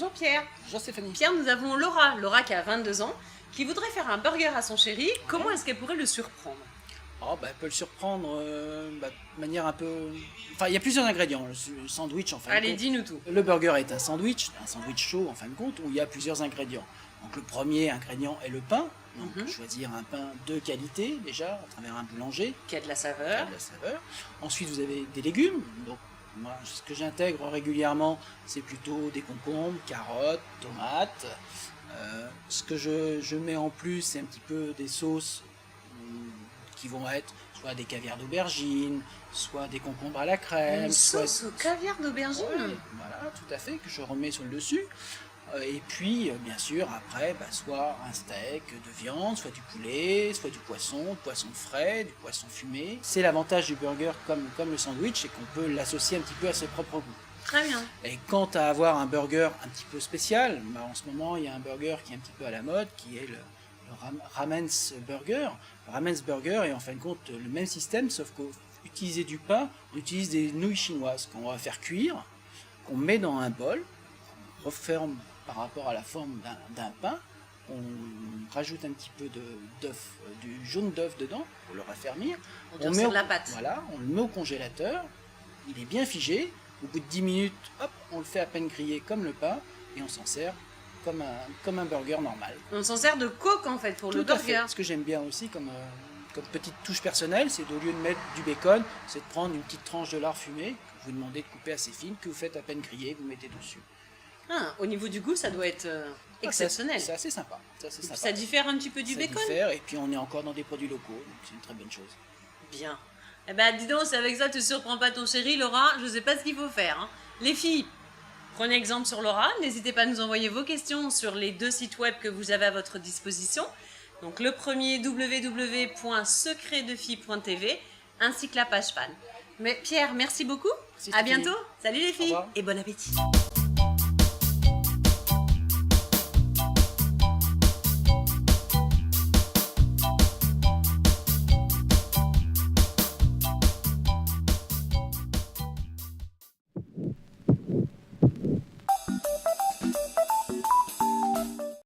Bonjour Pierre. Bonjour Stéphanie. Pierre, nous avons Laura qui a 22 ans, qui voudrait faire un burger à son chéri. Comment est-ce qu'elle pourrait le surprendre? Elle peut le surprendre de manière un peu... Enfin, il y a plusieurs ingrédients. Le sandwich, en fin de Allez, compte. dis-nous tout. Le burger est un sandwich chaud, en fin de compte, où il y a plusieurs ingrédients. Donc le premier ingrédient est le pain. Donc choisir un pain de qualité, déjà, à travers un boulanger. Qui a de la saveur. Ensuite, vous avez des légumes. Donc, moi, ce que j'intègre régulièrement, c'est plutôt des concombres, carottes, tomates. Ce que je mets en plus, c'est un petit peu des sauces qui vont être soit des caviars d'aubergine, soit des concombres à la crème. Une sauce au caviar d'aubergine. Ouais, voilà, tout à fait, que je remets sur le dessus. Et puis, bien sûr, après, soit un steak de viande, soit du poulet, soit du poisson frais, du poisson fumé. C'est l'avantage du burger comme le sandwich, c'est qu'on peut l'associer un petit peu à ses propres goûts. Très bien. Et quant à avoir un burger un petit peu spécial, en ce moment, il y a un burger qui est un petit peu à la mode, qui est le Ramen's Burger. Le Ramen's Burger est en fin de compte le même système, sauf qu'au utiliser du pain, on utilise des nouilles chinoises qu'on va faire cuire, qu'on met dans un bol, on referme par rapport à la forme d'un pain, on rajoute un petit peu du jaune d'œuf dedans pour le raffermir. On met de la pâte. Voilà, on le met au congélateur, il est bien figé. Au bout de 10 minutes, hop, on le fait à peine griller comme le pain et on s'en sert comme un burger normal. On s'en sert de coque en fait pour le burger. Ce que j'aime bien aussi comme petite touche personnelle, c'est au lieu de mettre du bacon, c'est de prendre une petite tranche de lard fumé, que vous demandez de couper assez fine, que vous faites à peine griller, vous mettez dessus. Au niveau du goût, ça doit être exceptionnel. C'est assez sympa. Ça diffère un petit peu du bacon. Et puis on est encore dans des produits locaux, donc c'est une très bonne chose. Bien. Eh ben dis donc, si avec ça tu ne surprends pas ton chéri, Laura, je ne sais pas ce qu'il faut faire. Hein. Les filles, prenez exemple sur Laura, n'hésitez pas à nous envoyer vos questions sur les 2 sites web que vous avez à votre disposition. Donc le premier www.secretdefille.tv ainsi que la page fan. Mais Pierre, merci beaucoup. À bientôt. Salut les filles et bon appétit.